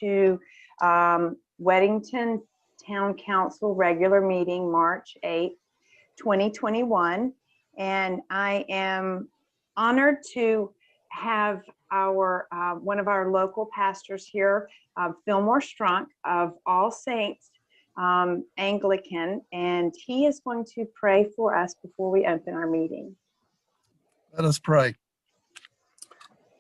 to Weddington Town Council regular meeting, March 8th, 2021. And I am honored to have our one of our local pastors here, Fillmore Strunk of All Saints Anglican, and he is going to pray for us before we open our meeting. Let us pray.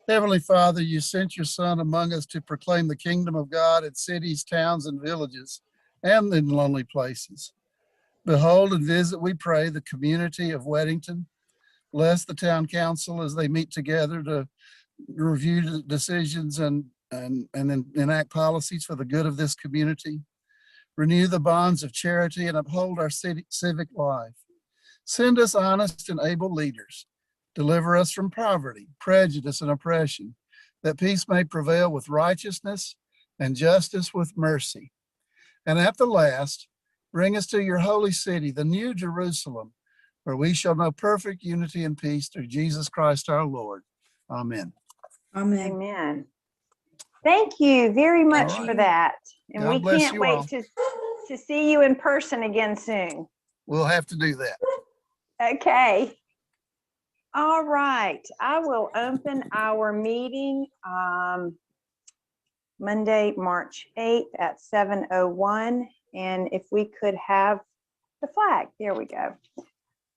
Heavenly Father, you sent your Son among us to proclaim the kingdom of God in cities, towns, and villages, and in lonely places. Behold and visit, we pray, the community of Weddington. Bless the town council as they meet together to review the decisions and enact policies for the good of this community. Renew the bonds of charity and uphold our civic life. Send us honest and able leaders. Deliver us from poverty, prejudice, and oppression, that peace may prevail with righteousness and justice with mercy. And at the last, bring us to your holy city, the new Jerusalem, where we shall know perfect unity and peace through Jesus Christ our Lord. Amen. Amen. Amen. Thank you very much All right. for that. And God we bless can't you wait all. to see you in person again soon. We'll have to do that. Okay. All right. I will open our meeting Monday, March 8th at 7:01. And if we could have the flag. There we go.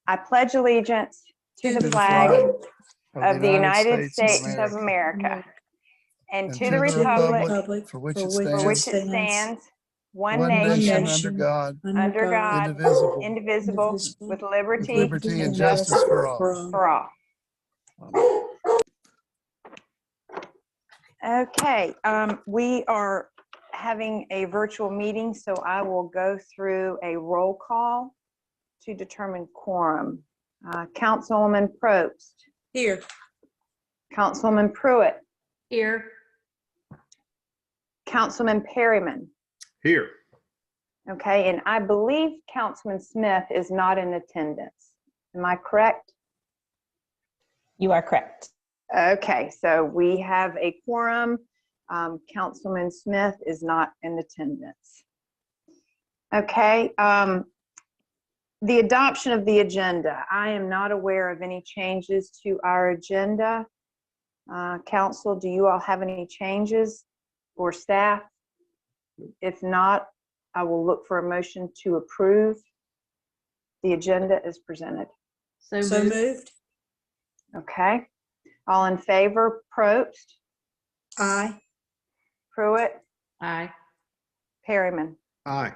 I pledge allegiance to the flag of the United States of America and to the republic for which it for which stands, it stands, one one nation, under God, under God, indivisible, indivisible, with with liberty liberty and justice for all. for all. Okay, we are having a virtual meeting, so I will go through a roll call to determine quorum. Councilwoman Probst. Here. Councilwoman Pruitt. Here. Councilman Perryman. Here. Okay, and I believe Councilman Smith is not in attendance. Am I correct? You are correct. Okay, so we have a quorum. Councilman Smith is not in attendance. Okay, the adoption of the agenda. I am not aware of any changes to our agenda. Council, do you all have any changes, or staff? If not, I will look for a motion to approve the agenda as presented. So moved. Okay, all in favor? Probst. Aye. Pruitt. Aye. Perryman. Aye.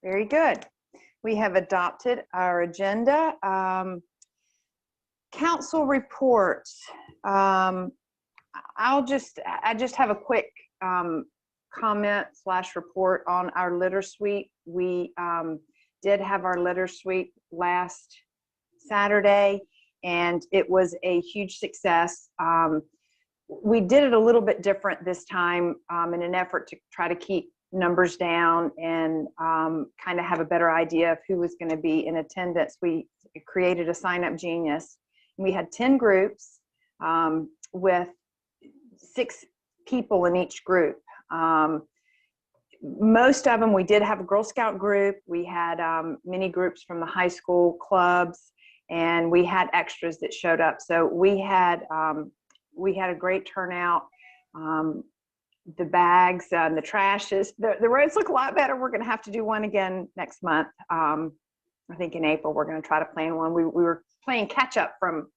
Very good. We have adopted our agenda. Council reports. I just have a quick comment / report on our litter sweep. We did have our litter sweep last Saturday, and it was a huge success. We did it a little bit different this time in an effort to try to keep numbers down and kind of have a better idea of who was going to be in attendance. We created a Sign Up Genius. We had 10 groups with 6 people in each group. Most of them, we did have a Girl Scout group. We had many groups from the high school clubs, and we had extras that showed up. So we had a great turnout. The bags and the trashes, the roads look a lot better. We're going to have to do one again next month. I think in April we're going to try to plan one. We were playing catch up from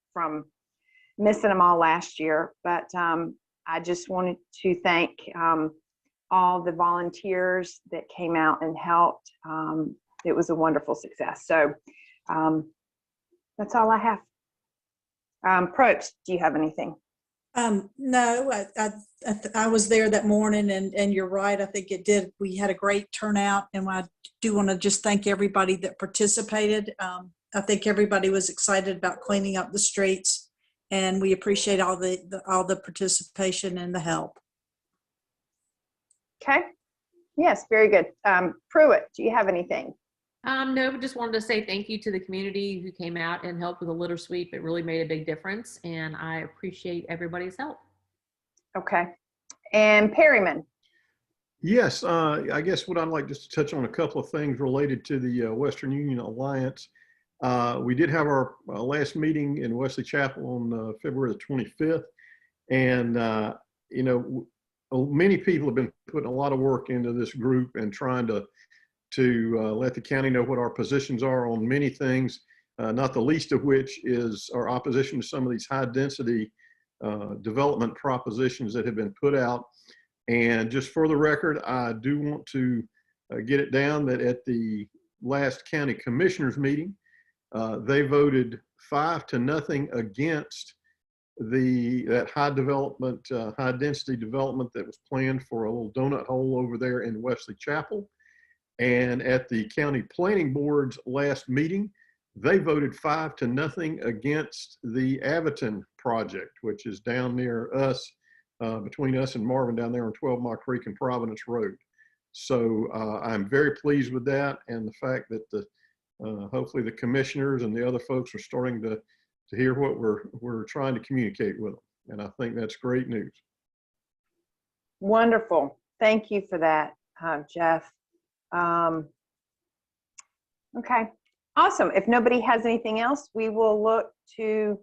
missing them all last year, but I just wanted to thank all the volunteers that came out and helped. It was a wonderful success. So that's all I have. Probst, do you have anything? No, I was there that morning, and you're right. I think we had a great turnout, and I do want to just thank everybody that participated. I think everybody was excited about cleaning up the streets, and we appreciate all the participation and the help. Okay. Yes, very good. Pruitt, do you have anything? No, just wanted to say thank you to the community who came out and helped with the litter sweep. It really made a big difference, and I appreciate everybody's help. Okay. And Perryman? Yes, I guess what I'd like just to touch on a couple of things related to the Western Union Alliance. We did have our last meeting in Wesley Chapel on February the 25th. And, you know, many people have been putting a lot of work into this group and trying to let the county know what our positions are on many things, not the least of which is our opposition to some of these high density development propositions that have been put out. And just for the record, I do want to get it down that at the last county commissioners meeting, they voted 5-0 against that high development, high density development that was planned for a little donut hole over there in Wesley Chapel. And at the county planning board's last meeting, they voted 5-0 against the Aviton project, which is down near us, between us and Marvin down there on 12 Mile Creek and Providence Road. So I'm very pleased with that, and the fact that hopefully the commissioners and the other folks are starting to hear what we're trying to communicate with them. And I think that's great news. Wonderful. Thank you for that, Jeff. Okay, awesome. If nobody has anything else, we will look to,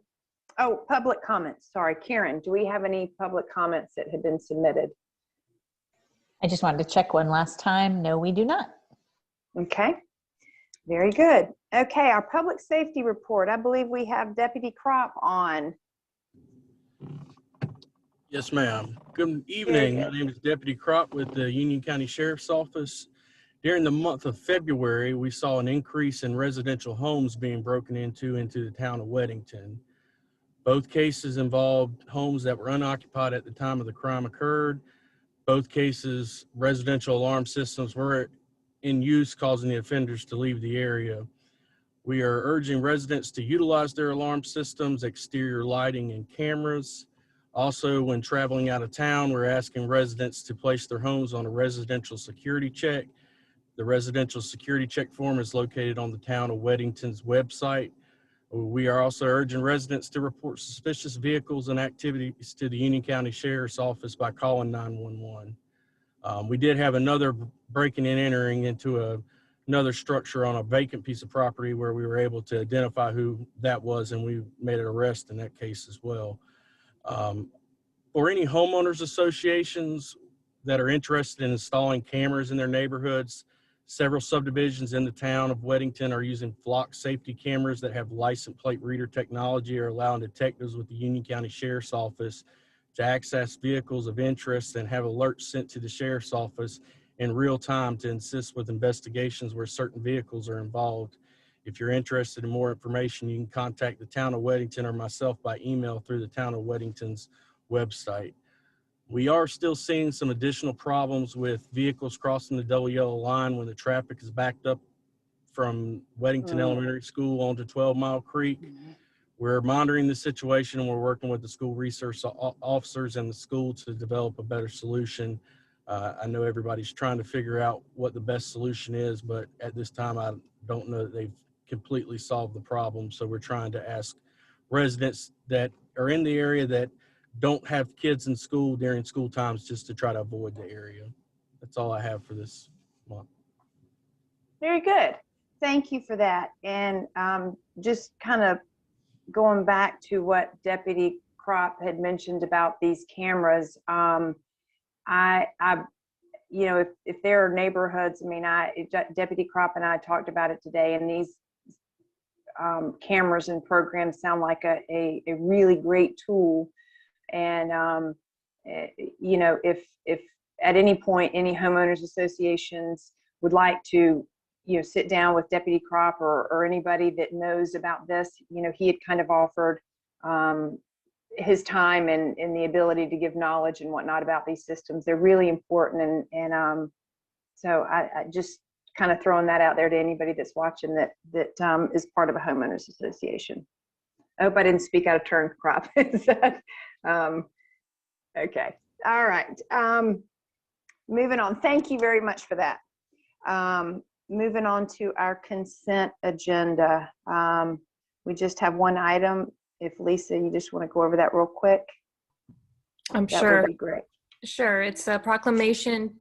oh, public comments. Sorry, Karen, do we have any public comments that have been submitted? I just wanted to check one last time. No, we do not. Okay, very good. Okay, our public safety report. I believe we have Deputy Crop on. Yes, ma'am. Good evening. My name is Deputy Crop with the Union County Sheriff's Office. During the month of February, we saw an increase in residential homes being broken into the town of Weddington. Both cases involved homes that were unoccupied at the time of the crime occurred. Both cases, residential alarm systems were in use, causing the offenders to leave the area. We are urging residents to utilize their alarm systems, exterior lighting, and cameras. Also, when traveling out of town, we're asking residents to place their homes on a residential security check. The residential security check form is located on the town of Weddington's website. We are also urging residents to report suspicious vehicles and activities to the Union County Sheriff's Office by calling 911. We did have another breaking and entering into another structure on a vacant piece of property where we were able to identify who that was, and we made an arrest in that case as well. For any homeowners associations that are interested in installing cameras in their neighborhoods, several subdivisions in the town of Weddington are using flock safety cameras that have license plate reader technology, or allowing detectives with the Union County Sheriff's Office to access vehicles of interest and have alerts sent to the Sheriff's Office in real time to assist with investigations where certain vehicles are involved. If you're interested in more information, you can contact the town of Weddington or myself by email through the town of Weddington's website. We are still seeing some additional problems with vehicles crossing the double yellow line when the traffic is backed up from Weddington Elementary School onto 12 Mile Creek. We're monitoring the situation, and we're working with the school resource officers and the school to develop a better solution. I know everybody's trying to figure out what the best solution is, but at this time, I don't know that they've completely solved the problem. So we're trying to ask residents that are in the area that don't have kids in school during school times just to try to avoid the area. That's all I have for this month. Very good. Thank you for that. And just kind of going back to what Deputy Crop had mentioned about these cameras, I you know, if there are neighborhoods, I mean, Deputy Crop and I talked about it today, and these cameras and programs sound like a really great tool. And you know, if at any point any homeowners associations would like to, you know, sit down with Deputy Crop or anybody that knows about this, you know, he had kind of offered his time and the ability to give knowledge and whatnot about these systems. They're really important, and so I just kind of throwing that out there to anybody that's watching that is part of a homeowners association. I hope I didn't speak out of turn, Crop. Okay, all right. Moving on. Thank you very much for that. Moving on to our consent agenda. We just have one item. If Lisa, you just want to go over that real quick. I'm That sure. would be great. Sure, it's a proclamation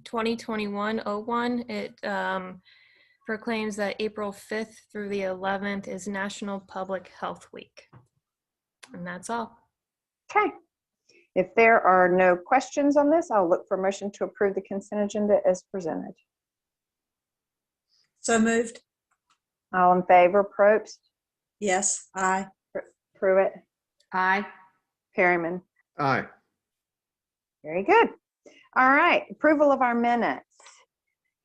2021-01. It proclaims that April 5th through the 11th is National Public Health Week. And that's all. Okay. If there are no questions on this, I'll look for a motion to approve the consent agenda as presented. So moved. All in favor, Probst, Yes, aye. Pruitt, Aye. Perryman. Aye. Very good. All right, approval of our minutes.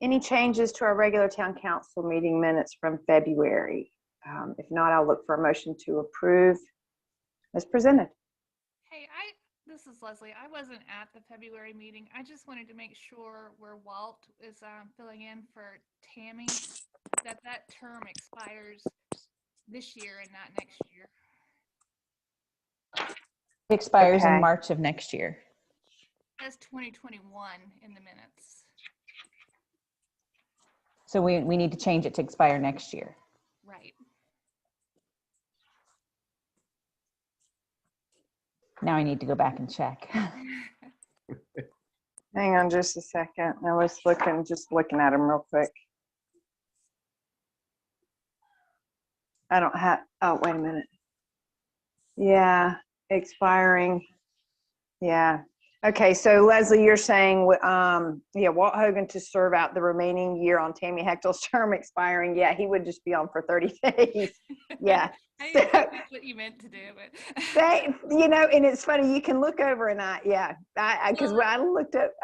Any changes to our regular town council meeting minutes from February? If not, I'll look for a motion to approve as presented. Hey, this is Leslie. I wasn't at the February meeting. I just wanted to make sure where Walt is filling in for Tammy, that term expires this year and not next year. It expires Okay. in March of next year. That's 2021 in the minutes. So we need to change it to expire next year. Right. Now I need to go back and check. Hang on just a second. I was just looking at them real quick. I don't have, oh, wait a minute. Yeah, expiring. Yeah. Okay, so Leslie, you're saying, yeah, Walt Hogan to serve out the remaining year on Tammy Hechtel's term expiring. Yeah, he would just be on for 30 days. Yeah. I didn't think that's what you meant to do, but You know, and it's funny, you can look over and because I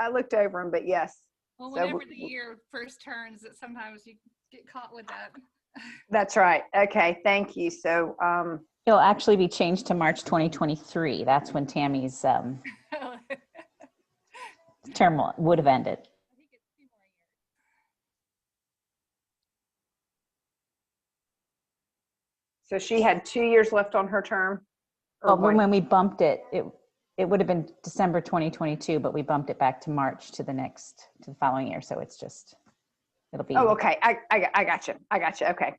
looked over them, but yes. well, So whenever the year first turns, that sometimes you get caught with that. That's right. Okay, thank you. So, It'll actually be changed to March 2023. That's when Tammy's term would have ended. I think it's 2 more years. so she had 2 years left on her term? Or Well, one? when we bumped it, it would have been December 2022, but we bumped it back to March to the following year. So it's just, it'll be. Oh, okay. I got you. Okay.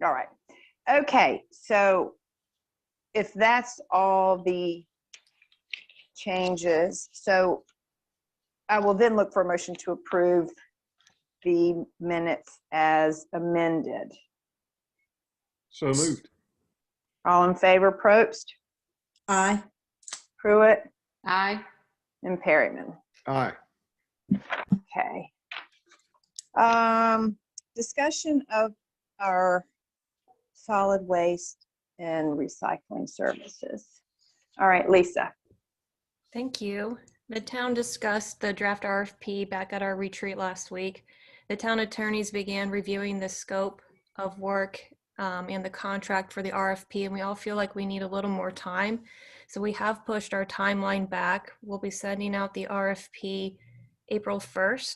All right. Okay. So if that's all the changes, so I will then look for a motion to approve the minutes as amended. So moved. All in favor, Probst, Aye. Pruitt, Aye. and Perryman. Aye. Okay. Discussion of our solid waste and recycling services. All right, Lisa. Thank you. The town discussed the draft RFP back at our retreat last week. The town attorneys began reviewing the scope of work and the contract for the RFP, and we all feel like we need a little more time. So we have pushed our timeline back. We'll be sending out the RFP April 1st,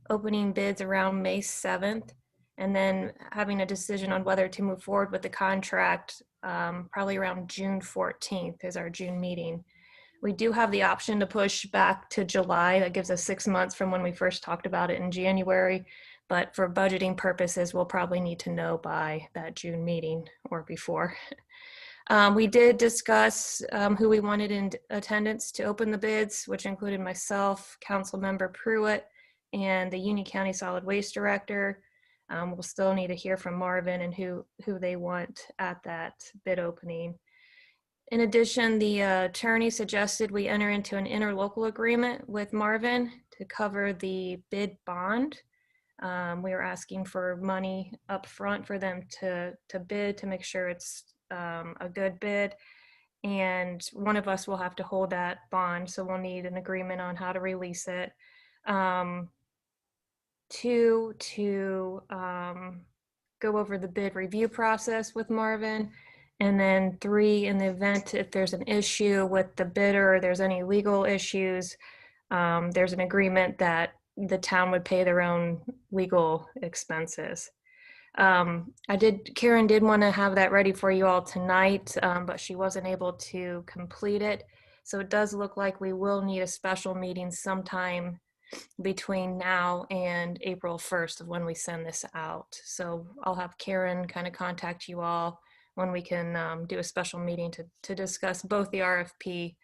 opening bids around May 7th, and then having a decision on whether to move forward with the contract probably around June 14th is our June meeting. We do have the option to push back to July. That gives us 6 months from when we first talked about it in January. But for budgeting purposes, we'll probably need to know by that June meeting or before. We did discuss who we wanted in attendance to open the bids, which included myself, Councilmember Pruitt, and the Union County Solid Waste Director. We'll still need to hear from Marvin and who they want at that bid opening. In addition, the attorney suggested we enter into an interlocal agreement with Marvin to cover the bid bond. We were asking for money up front for them to bid to make sure it's a good bid. And one of us will have to hold that bond, so we'll need an agreement on how to release it. 2, to go over the bid review process with Marvin. And then 3, in the event if there's an issue with the bidder or there's any legal issues, there's an agreement that the town would pay their own legal expenses. Karen did want to have that ready for you all tonight, but she wasn't able to complete it. So it does look like we will need a special meeting sometime between now and April 1st of when we send this out. So I'll have Karen kind of contact you all when we can do a special meeting to discuss both the RFP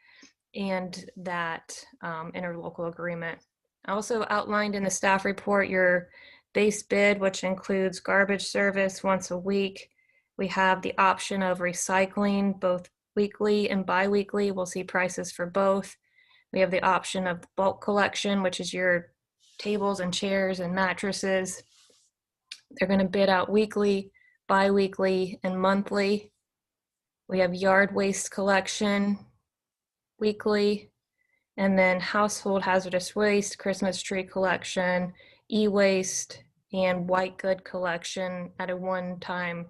and that interlocal agreement. I also outlined in the staff report your base bid, which includes garbage service once a week. We have the option of recycling both weekly and bi-weekly. We'll see prices for both. We have the option of bulk collection, which is your tables and chairs and mattresses. They're going to bid out weekly, bi-weekly, and monthly. We have yard waste collection weekly, and then household hazardous waste, Christmas tree collection, e-waste, and white good collection at a one-time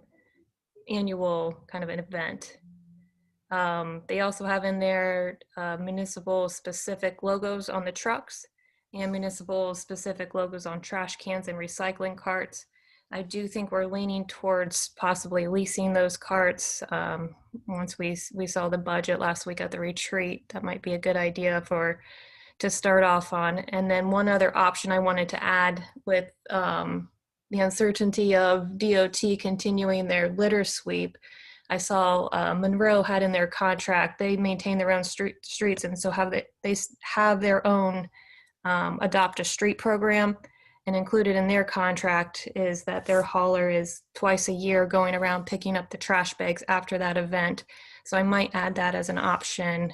annual kind of an event. They also have in there municipal specific logos on the trucks and municipal specific logos on trash cans and recycling carts. I do think we're leaning towards possibly leasing those carts. Once we saw the budget last week at the retreat, that might be a good idea to start off on. And then one other option I wanted to add with the uncertainty of DOT continuing their litter sweep. I saw Monroe had in their contract, they maintain their own streets, and so they have their own adopt a street program. And included in their contract is that their hauler is twice a year going around picking up the trash bags after that event. So I might add that as an option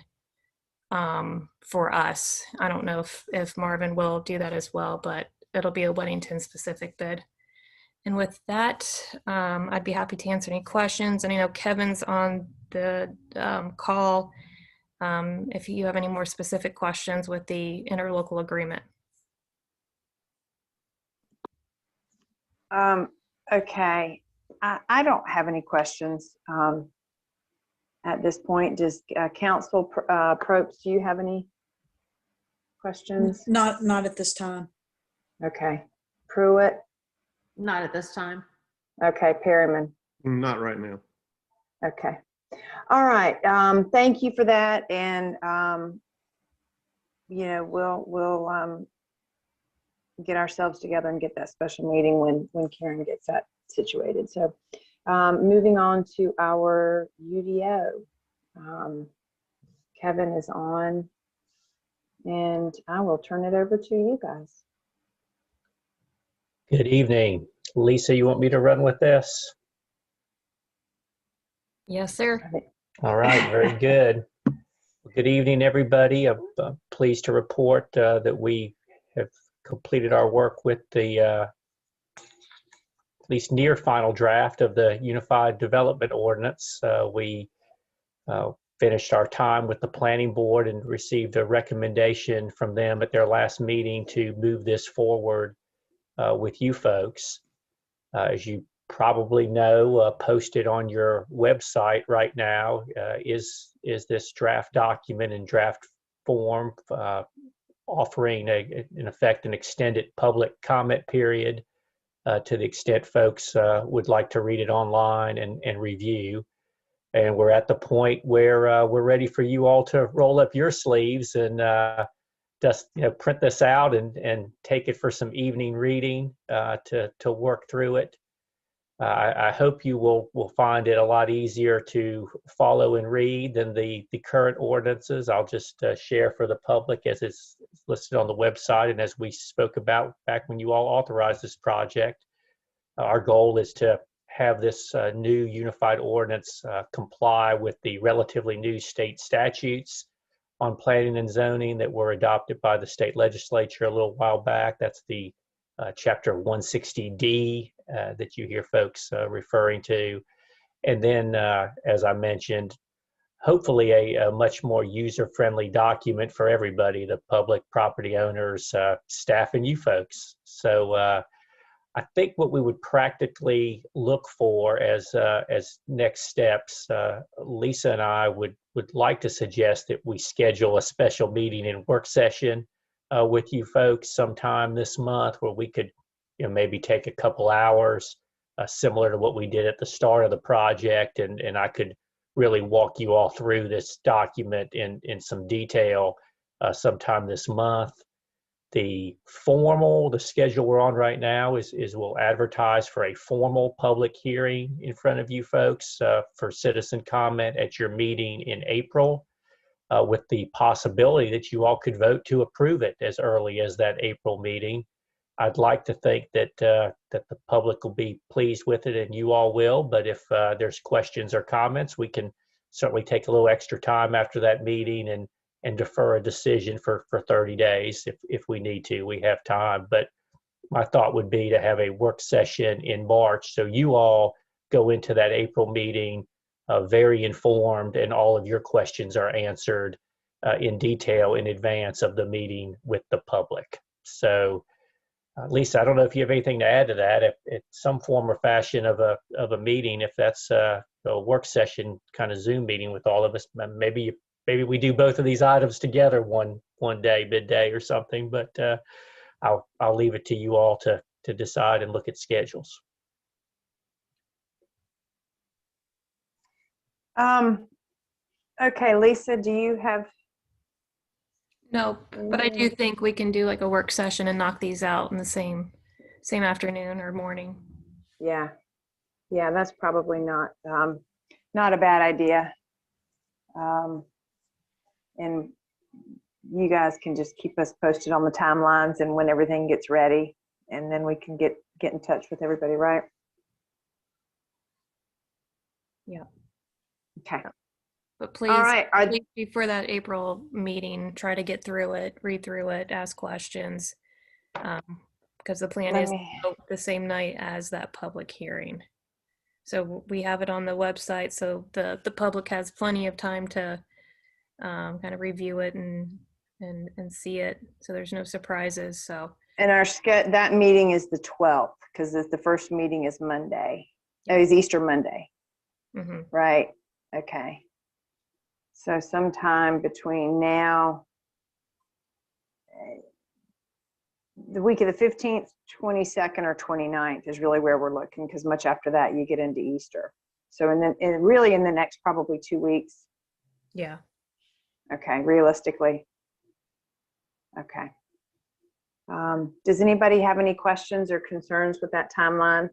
for us. I don't know if Marvin will do that as well, but it'll be a Weddington specific bid. And with that, I'd be happy to answer any questions. And I know Kevin's on the call if you have any more specific questions with the interlocal agreement. Okay, I don't have any questions at this point. Does Council Probst, do you have any questions? Not at this time. Okay, Pruitt. Not at this time. Okay, Perryman. Not right now. Okay. All right. Thank you for that. And, you know, we'll get ourselves together and get that special meeting when Karen gets that situated. So moving on to our UDO. Kevin is on, and I will turn it over to you guys. Good evening. Lisa, you want me to run with this? Yes, sir. All right, very good. Good evening, everybody. I'm pleased to report that we have completed our work with the at least near final draft of the Unified Development Ordinance. We finished our time with the Planning Board and received a recommendation from them at their last meeting to move this forward with you folks. As you probably know, posted on your website right now is this draft document in draft form, offering in effect an extended public comment period to the extent folks would like to read it online and review. And we're at the point where we're ready for you all to roll up your sleeves and just print this out and take it for some evening reading to work through it. I hope you will find it a lot easier to follow and read than the current ordinances. I'll just share for the public as it's listed on the website and as we spoke about back when you all authorized this project. Our goal is to have this new unified ordinance comply with the relatively new state statutes on planning and zoning that were adopted by the state legislature a little while back. That's the Chapter 160D that you hear folks referring to. And then, as I mentioned, hopefully a much more user-friendly document for everybody, the public, property owners, staff, and you folks. So I think what we would practically look for as next steps, Lisa and I would like to suggest that we schedule a special meeting and work session with you folks sometime this month where we could maybe take a couple hours similar to what we did at the start of the project, and I could really walk you all through this document in some detail sometime this month. The schedule we're on right now is we'll advertise for a formal public hearing in front of you folks for citizen comment at your meeting in April. with the possibility that you all could vote to approve it as early as that April meeting. I'd like to think that that the public will be pleased with it, and you all will. But if there's questions or comments, we can certainly take a little extra time after that meeting and defer a decision for 30 days if we need to. We have time. But my thought would be to have a work session in March, so you all go into that April meeting very informed, and all of your questions are answered in detail in advance of the meeting with the public. So, Lisa, I don't know if you have anything to add to that. If some form or fashion of a meeting, if that's a work session kind of Zoom meeting with all of us, maybe we do both of these items together one day, midday or something. But I'll leave it to you all to decide and look at schedules. Okay, Lisa, do you have? No, but I do think we can do like a work session and knock these out in the same afternoon or morning. Yeah, that's probably not a bad idea. And you guys can just keep us posted on the timelines and when everything gets ready, and then we can get in touch with everybody, right? Yeah. Okay. But please, All right. please, before that April meeting, try to get through it, read through it, ask questions, because the plan is the same night as that public hearing. So we have it on the website, so the public has plenty of time to kind of review it and see it. So there's no surprises. So. And that meeting is the 12th, because the first meeting is Monday. Oh, it's Easter Monday. Mm-hmm. Right. Okay. So sometime between now, the week of the 15th, 22nd, or 29th is really where we're looking, because much after that you get into Easter. So really in the next probably 2 weeks. Yeah. Okay, realistically. Okay. Does anybody have any questions or concerns with that timeline?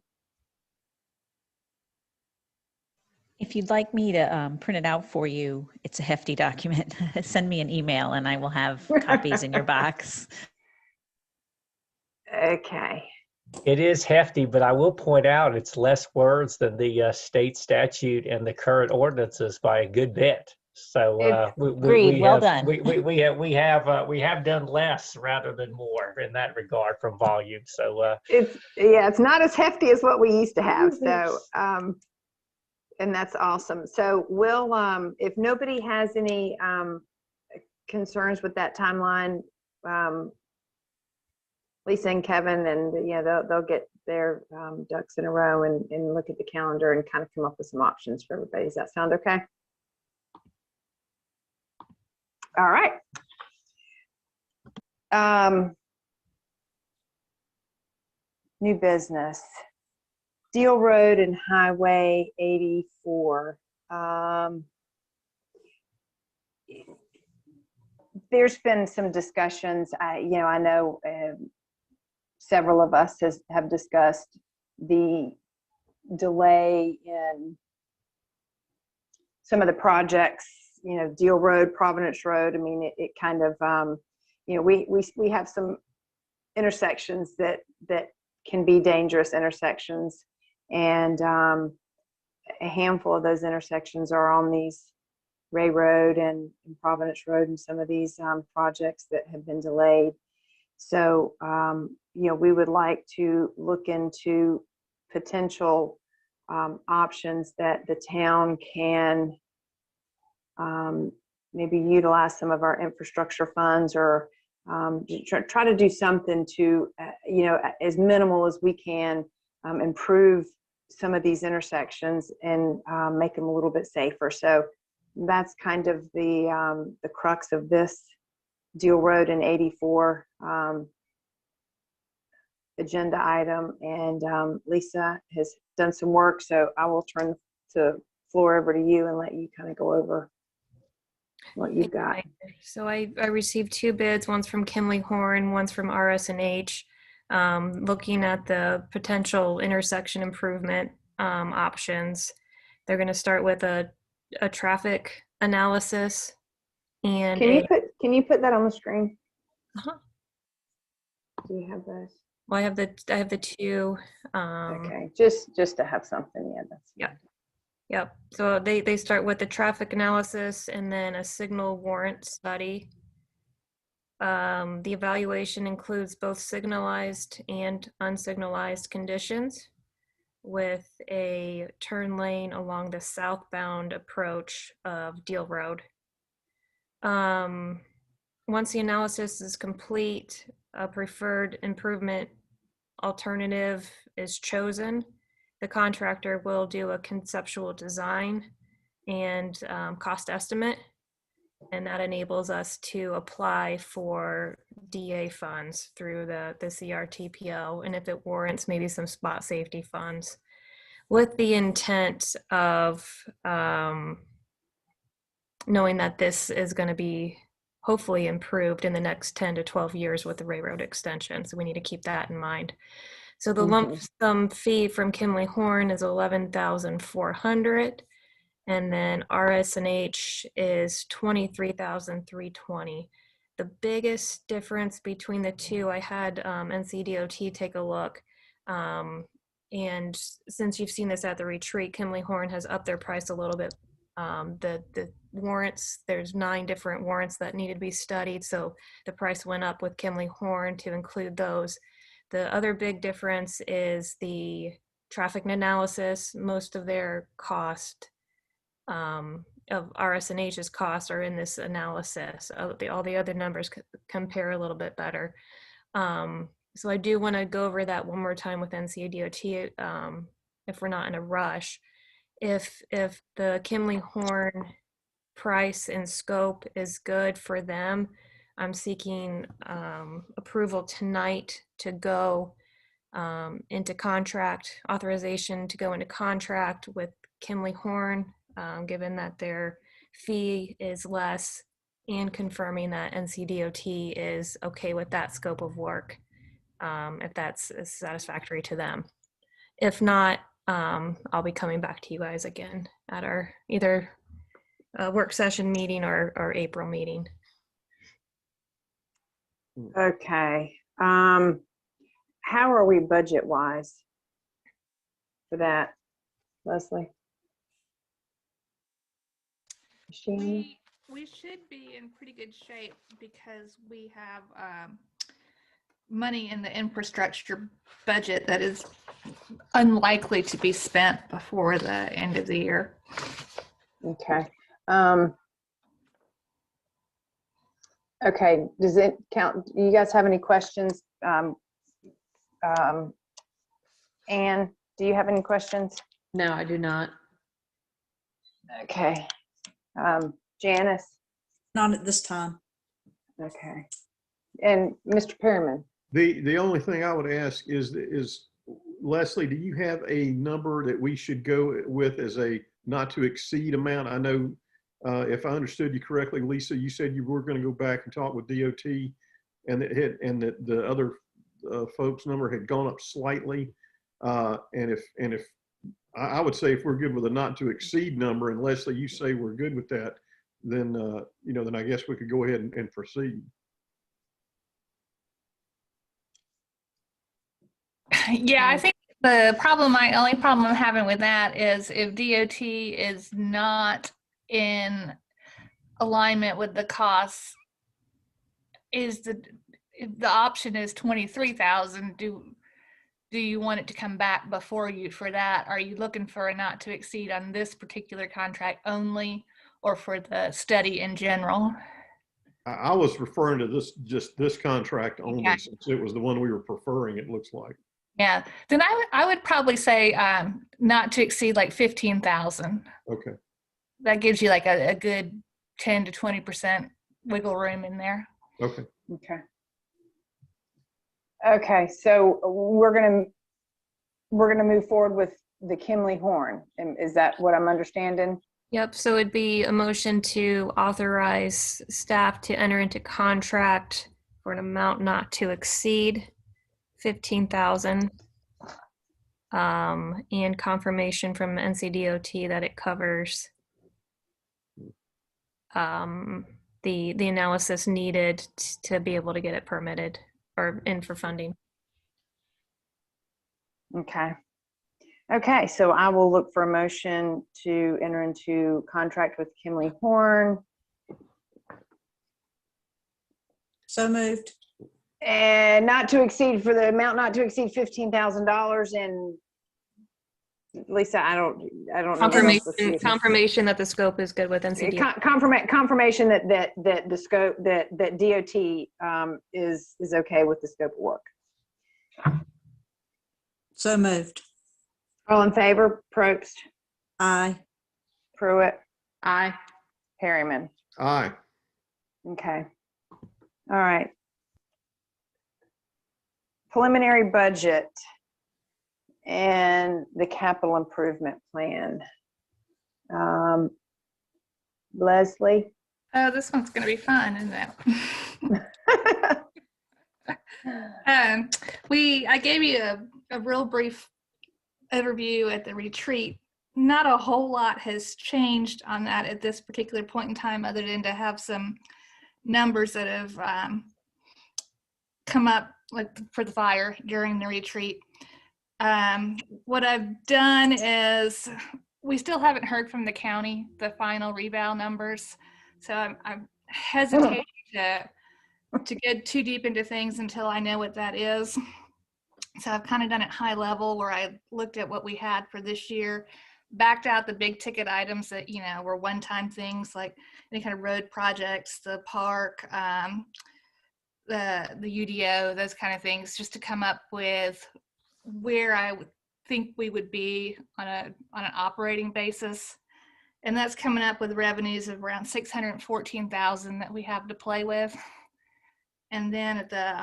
If you'd like me to print it out for you, it's a hefty document. Send me an email and I will have copies in your box. Okay. It is hefty, but I will point out it's less words than the state statute and the current ordinances by a good bit. So agreed. Well done. We have done less rather than more in that regard from volume. So it's not as hefty as what we used to have. So and that's awesome. So we'll if nobody has any concerns with that timeline, Lisa and Kevin, and they'll get their ducks in a row and look at the calendar and kind of come up with some options for everybody. Does that sound okay? All right. New business. Deal Road and Highway 84. There's been some discussions. I know several of us have discussed the delay in some of the projects. Deal Road, Providence Road. I mean, it kind of we have some intersections that can be dangerous intersections. And a handful of those intersections are on these Ray Road and Providence Road and some of these projects that have been delayed. So, we would like to look into potential options that the town can maybe utilize some of our infrastructure funds, or try to do something to, as minimal as we can, improve some of these intersections and make them a little bit safer. So that's kind of the crux of this Deal Road and 84 agenda item. And Lisa has done some work, so I will turn the floor over to you and let you kind of go over what you've got. So I received 2 bids. One's from Kimley Horn, one's from RS&H. Looking at the potential intersection improvement options. They're going to start with a traffic analysis and Can you put that on the screen? Uh-huh. Do you have those? well, I have the two. Okay, just to have something. Yeah, that's. Yeah. Yep. So they start with the traffic analysis and then a signal warrant study. The evaluation includes both signalized and unsignalized conditions with a turn lane along the southbound approach of Deal Road. Once the analysis is complete, a preferred improvement alternative is chosen. The contractor will do a conceptual design and cost estimate, and that enables us to apply for DA funds through the CRTPO, and if it warrants, maybe some spot safety funds, with the intent of knowing that this is going to be hopefully improved in the next 10 to 12 years with the railroad extension. So we need to keep that in mind. So the lump sum fee from Kimley Horn is $11,400, and then RS&H is $23,320. The biggest difference between the two, I had NCDOT take a look, and since you've seen this at the retreat, Kimley Horn has upped their price a little bit. The warrants, there's 9 different warrants that needed to be studied, so the price went up with Kimley Horn to include those. The other big difference is the traffic analysis. Most of their cost of RS&H's costs are in this analysis. All the other numbers compare a little bit better. So I do want to go over that one more time with NCDOT if we're not in a rush. If the Kimley Horn price and scope is good for them, I'm seeking approval tonight to go into contract, authorization to go into contract with Kimley Horn, given that their fee is less, and confirming that NCDOT is okay with that scope of work, if that's satisfactory to them. If not, I'll be coming back to you guys again at our either work session meeting or April meeting. Okay. How are we budget wise for that, Leslie? We should be in pretty good shape because we have money in the infrastructure budget that is unlikely to be spent before the end of the year. Okay. Okay, does it count? Do you guys have any questions? Anne, do you have any questions? No, I do not. Okay. Janice? Not at this time. Okay. And Mr. Perryman? The only thing I would ask is Leslie, do you have a number that we should go with as a not to exceed amount? I know if I understood you correctly, Lisa, you said you were going to go back and talk with DOT, and that the other folks' number had gone up slightly. And if I would say if we're good with a not to exceed number, and Leslie, you say we're good with that, then then I guess we could go ahead and proceed. Yeah, I think the only problem I'm having with that is if DOT is not in alignment with the costs, if the option is 23,000, do you want it to come back before you for that? Are you looking for a not to exceed on this particular contract only, or for the study in general? I was referring to just this contract only, Yeah. since it was the one we were preferring, it looks like. Yeah, then I would probably say not to exceed like 15,000. Okay. That gives you like a good 10 to 20% wiggle room in there. Okay. Okay. Okay, so we're gonna move forward with the Kimley Horn. And is that what I'm understanding? Yep, so it'd be a motion to authorize staff to enter into contract for an amount not to exceed 15,000. And confirmation from NCDOT that it covers the analysis needed to be able to get it permitted or in for funding. Okay. Okay, so I will look for a motion to enter into contract with Kimley Horn So moved. and not to exceed, for the amount not to exceed $15,000. And Lisa, I don't know. what else to Confirmation, see. confirmation that the scope is good with NCD. Confirmation that the scope, that DOT is okay with the scope of work. So moved. All in favor? Probst, Aye. Pruitt, Aye. Harriman. Aye. Okay. All right. Preliminary budget and the capital improvement plan. Leslie? Oh, this one's going to be fun, isn't it? I gave you a real brief overview at the retreat. Not a whole lot has changed on that at this particular point in time, other than to have some numbers that have come up, like for the fire during the retreat. What I've done is, we still haven't heard from the county the final reval numbers, so I'm hesitating to get too deep into things until I know what that is. So I've kind of done it high level, where I looked at what we had for this year, backed out the big ticket items that, you know, were one-time things like any kind of road projects, the park, the UDO, those kind of things, just to come up with where I would think we would be on an operating basis. And that's coming up with revenues of around $614,000 that we have to play with. And then at the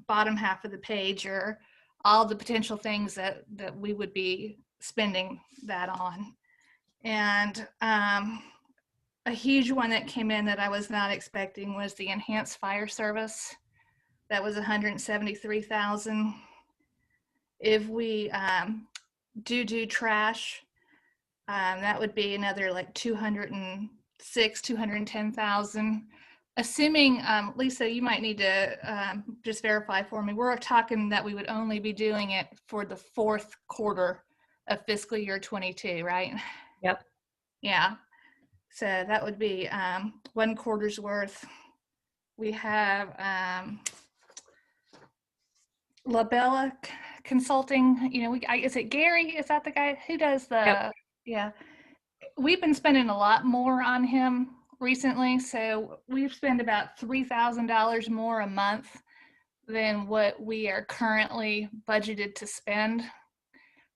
bottom half of the page are all the potential things that we would be spending that on. And a huge one that came in that I was not expecting was the enhanced fire service. That was $173,000. If we do trash, that would be another like $210,000. Assuming, Lisa, you might need to just verify for me. We're talking that we would only be doing it for the fourth quarter of fiscal year 22, right? Yep. Yeah. So that would be 1 quarter's worth. We have Labella Consulting. You know, is it Gary? Is that the guy who does the? Yep. Yeah. We've been spending a lot more on him recently, so we've spent about $3,000 more a month than what we are currently budgeted to spend.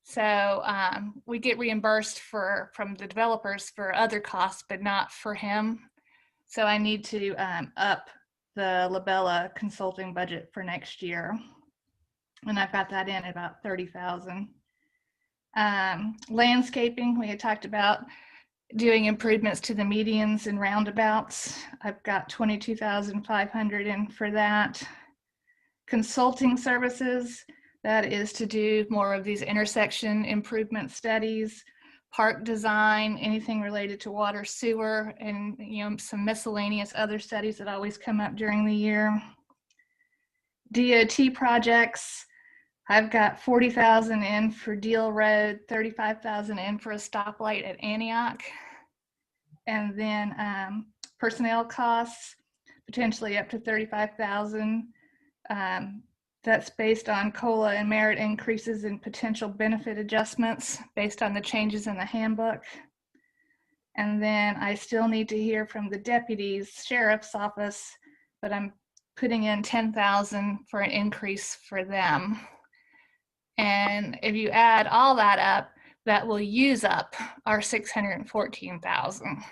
So we get reimbursed from the developers for other costs, but not for him. So I need to up the Labella Consulting budget for next year, and I've got that in at about $30,000. Landscaping, we had talked about doing improvements to the medians and roundabouts. I've got $22,500 in for that. Consulting services, that is to do more of these intersection improvement studies, park design, anything related to water, sewer, and, you know, some miscellaneous other studies that always come up during the year. DOT projects, I've got $40,000 in for Deal Road, $35,000 in for a stoplight at Antioch. And then personnel costs, potentially up to $35,000. That's based on COLA and merit increases and potential benefit adjustments based on the changes in the handbook. And then I still need to hear from the deputies, sheriff's office, but I'm putting in $10,000 for an increase for them. And if you add all that up, that will use up our $614,000.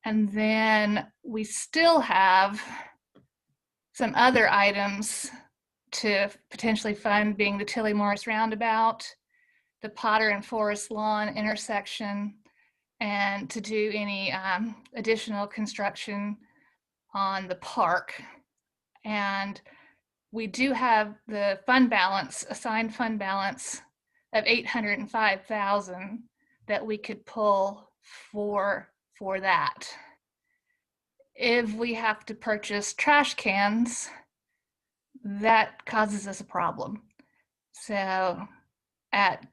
And then we still have some other items to potentially fund, being the Tilly Morris Roundabout, the Potter and Forest Lawn intersection, and to do any additional construction on the park. And we do have the fund balance, assigned fund balance of $805,000 that we could pull for that. if we have to purchase trash cans, that causes us a problem. So at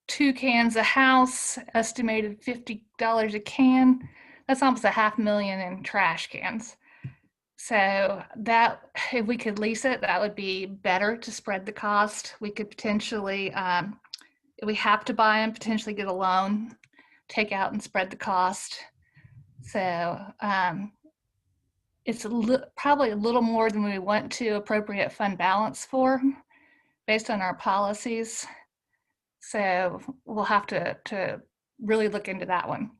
2 cans a house, estimated $50 a can, that's almost $500,000 in trash cans. So that, if we could lease it, that would be better to spread the cost. We could potentially, if we have to buy them, potentially get a loan, take out and spread the cost. So it's probably a little more than we want to appropriate fund balance for based on our policies. So we'll have to really look into that one.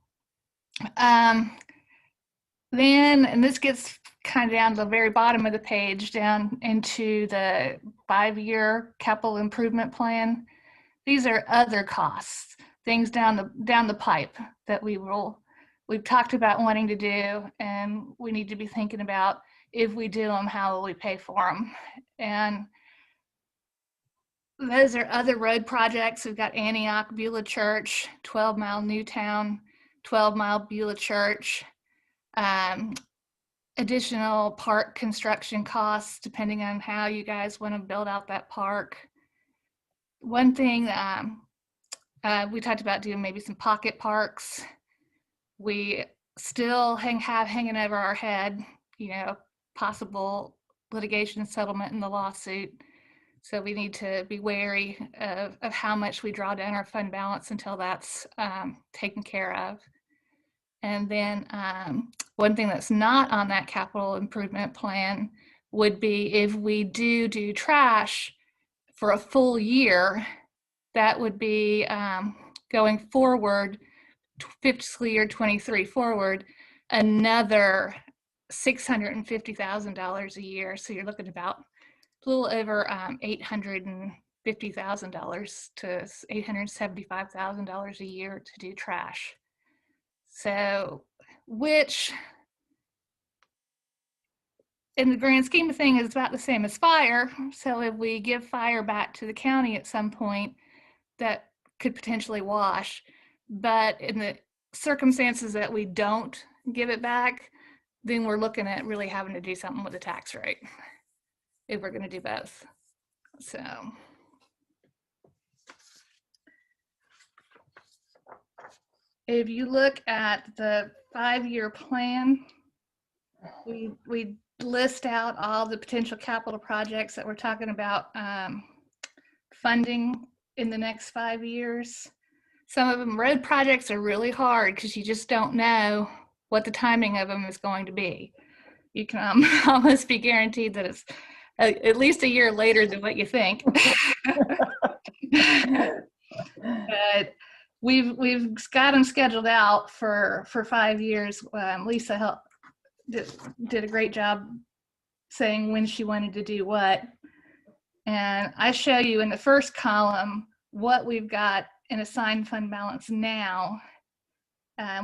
Then, and this gets kind of down to the very bottom of the page, down into the 5-year capital improvement plan. These are other costs, things down the pipe that we've talked about wanting to do, and we need to be thinking about, if we do them, how will we pay for them? And those are other road projects. We've got Antioch, Beulah Church, 12 Mile Newtown, 12 Mile Beulah Church, additional park construction costs, depending on how you guys want to build out that park. One thing we talked about doing maybe some pocket parks. We still have hanging over our head, possible litigation settlement in the lawsuit. So we need to be wary of how much we draw down our fund balance until that's taken care of. And then one thing that's not on that capital improvement plan would be if we do trash for a full year, that would be going forward, fiscal year 23 forward, another $650,000 a year. So you're looking about a little over $850,000 to $875,000 a year to do trash. So, which in the grand scheme of things is about the same as fire. So if we give fire back to the county at some point, that could potentially wash. But in the circumstances that we don't give it back, then we're looking at really having to do something with the tax rate if we're going to do both. So if you look at the 5-year plan, we list out all the potential capital projects that we're talking about funding in the next 5 years. Some of them, road projects, are really hard because you just don't know what the timing of them is going to be. You can almost be guaranteed that it's at least a year later than what you think. But we've got them scheduled out for 5 years. Lisa did a great job saying when she wanted to do what. And I show you in the first column what we've got in assigned fund balance now.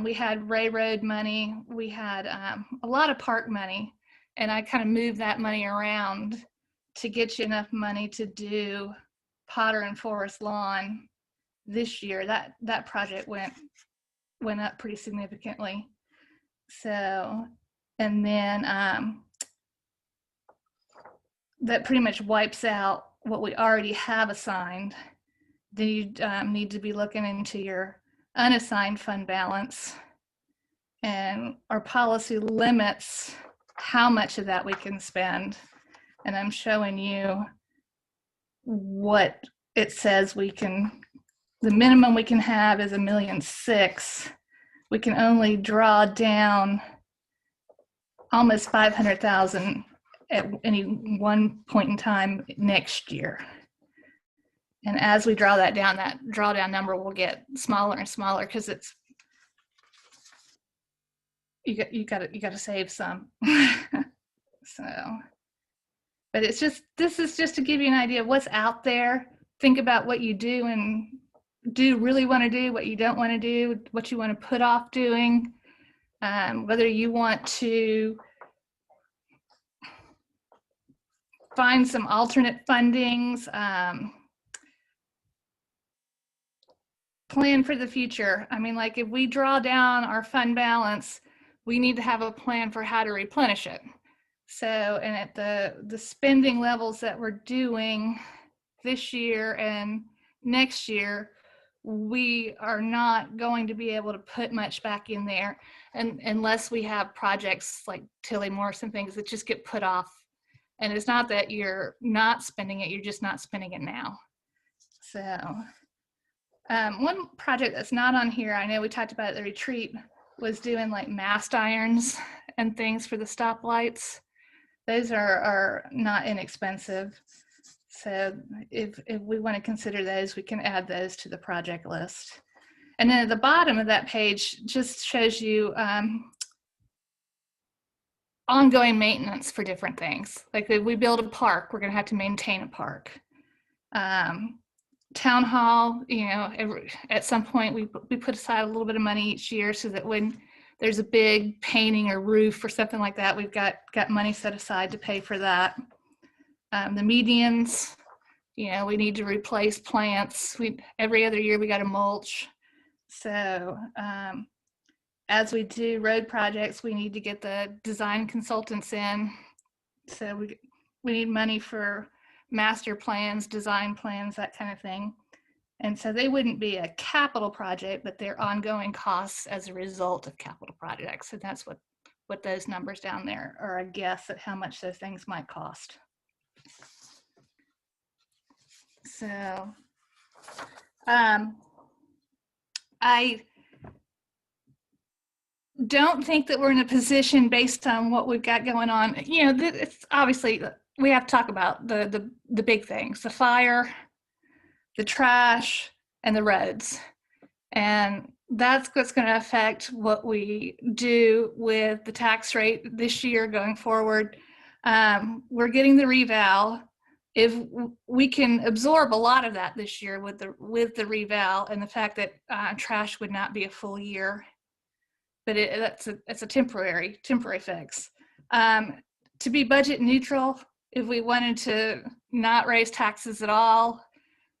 We had Ray Road money. We had a lot of park money. And I kind of moved that money around to get you enough money to do Potter and Forest Lawn this year. That project went up pretty significantly. So, and then that pretty much wipes out what we already have assigned. Then you need to be looking into your unassigned fund balance, and our policy limits how much of that we can spend. And I'm showing you what it says we can, the minimum we can have is $1.6 million. We can only draw down almost $500,000 at any one point in time next year. And as we draw that down, that drawdown number will get smaller and smaller because it's, you got to save some. So, but it's just, this is just to give you an idea of what's out there. Think about what you do and really want to do, what you don't want to do, what you want to put off doing, whether you want to find some alternate fundings, plan for the future. I mean, like if we draw down our fund balance, we need to have a plan for how to replenish it. So, and at the spending levels that we're doing this year and next year, we are not going to be able to put much back in there, and unless we have projects like Tilly Morrison things that just get put off. And it's not that you're not spending it, you're just not spending it now. So one project that's not on here, I know we talked about at the retreat, was doing like mast irons and things for the stoplights. Those are not inexpensive. So if we want to consider those, we can add those to the project list. And then at the bottom of that page just shows you ongoing maintenance for different things. Like if we build a park, we're going to have to maintain a park. Town hall, you know, at some point we put aside a little bit of money each year so that when there's a big painting or roof or something like that, we've got money set aside to pay for that. The medians, you know, we need to replace plants. Every other year we got to mulch. So as we do road projects, we need to get the design consultants in. So we need money for master plans, design plans, that kind of thing. And so they wouldn't be a capital project, but they're ongoing costs as a result of capital projects. And that's what those numbers down there are a guess at how much those things might cost. So I don't think that we're in a position based on what we've got going on. You know, it's obviously we have to talk about the big things, the fire, the trash, and the roads. And that's what's going to affect what we do with the tax rate this year going forward. We're getting the reval. If we can absorb a lot of that this year with the reval and the fact that trash would not be a full year, but it's a temporary fix. To be budget neutral, if we wanted to not raise taxes at all,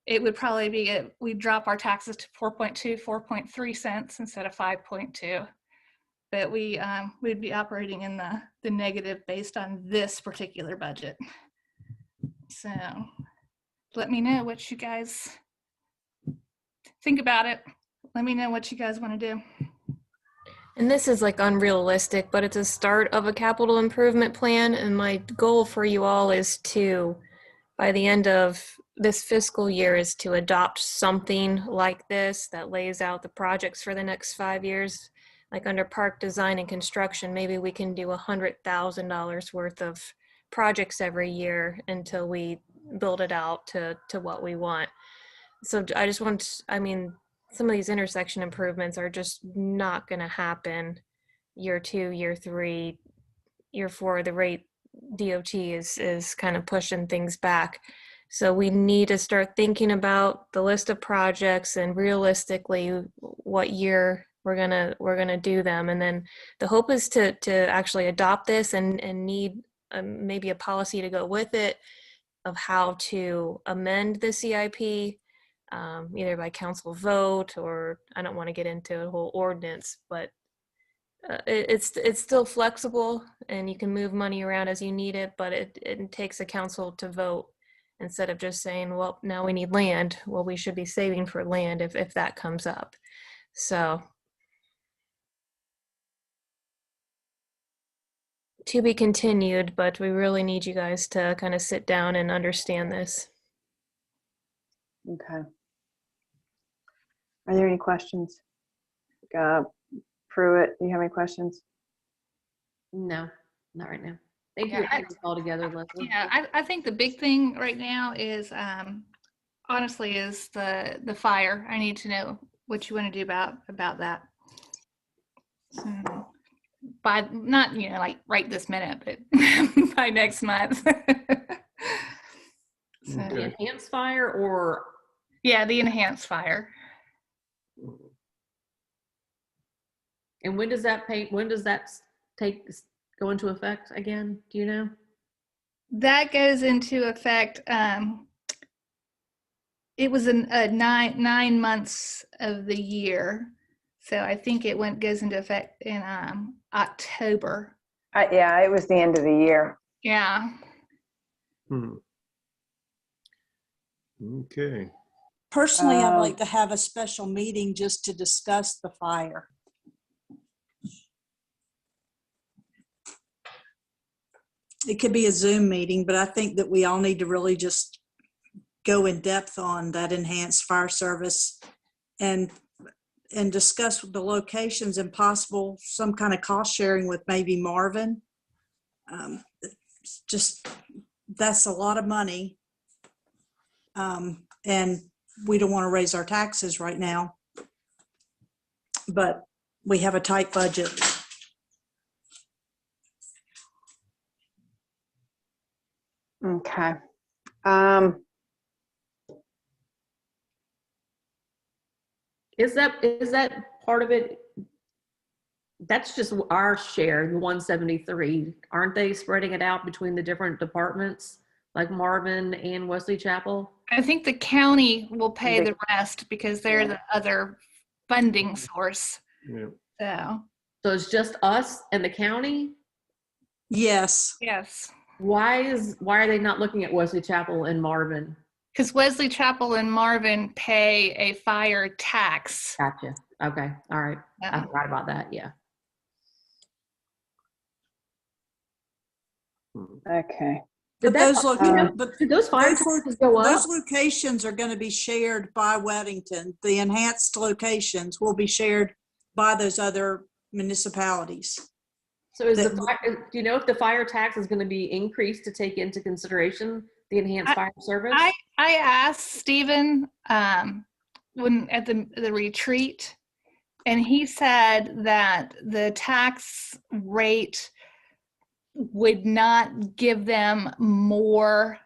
it would probably be we'd drop our taxes to 4.3 cents instead of 5.2. But we'd be operating in the negative based on this particular budget. So let me know what you guys think about it. Let me know what you guys want to do. And this is like unrealistic, but it's a start of a capital improvement plan. And my goal for you all is to, by the end of this fiscal year, is to adopt something like this that lays out the projects for the next 5 years. Like under park design and construction, maybe we can do $100,000 worth of projects every year until we build it out to what we want. So I just some of these intersection improvements are just not going to happen year 2, year 3, year 4. The rate DOT is kind of pushing things back. So we need to start thinking about the list of projects and realistically what year we're gonna do them. And then the hope is to actually adopt this and need maybe a policy to go with it of how to amend the CIP, either by council vote or I don't want to get into a whole ordinance, but it's still flexible and you can move money around as you need it, but it takes a council to vote instead of just saying, well, now we need land. Well, we should be saving for land if that comes up. So to be continued, but we really need you guys to kind of sit down and understand this. Okay. Are there any questions? Pruitt, do you have any questions? No, not right now. Thank you Yeah, for putting this all together, Leslie. Yeah, I think the big thing right now is honestly is the fire. I need to know what you want to do about that. So, by not like right this minute, but by next month. So, Okay. Enhanced fire or yeah, the enhanced fire. and when does that go into effect again? Do you know? That goes into effect. It was a 9 months of the year. So I think it goes into effect in October. Yeah, it was the end of the year. Yeah. Hmm. Okay. Personally, I'd like to have a special meeting just to discuss the fire. It could be a Zoom meeting, but I think that we all need to really just go in depth on that enhanced fire service and discuss the locations and possible some kind of cost sharing with maybe Marvin. It's just, that's a lot of money. And we don't want to raise our taxes right now, but we have a tight budget. Okay. Is that part of it? That's just our share, the 173. Aren't they spreading it out between the different departments, like Marvin and Wesley Chapel? I think the county will pay the rest because they're the other funding source. Yeah. So, So it's just us and the county? Yes. yes. Why are they not looking at Wesley Chapel and Marvin? Because Wesley Chapel and Marvin pay a fire tax. Gotcha. Okay. All right. I Yeah. forgot about that. Yeah. Okay. Um, But Did those fire those taxes go up? those locations are going to be shared by Weddington. The enhanced locations will be shared by those other municipalities. So do you know if the fire tax is going to be increased to take into consideration the enhanced fire service? I asked Stephen when at the retreat, and he said that the tax rate would not give them more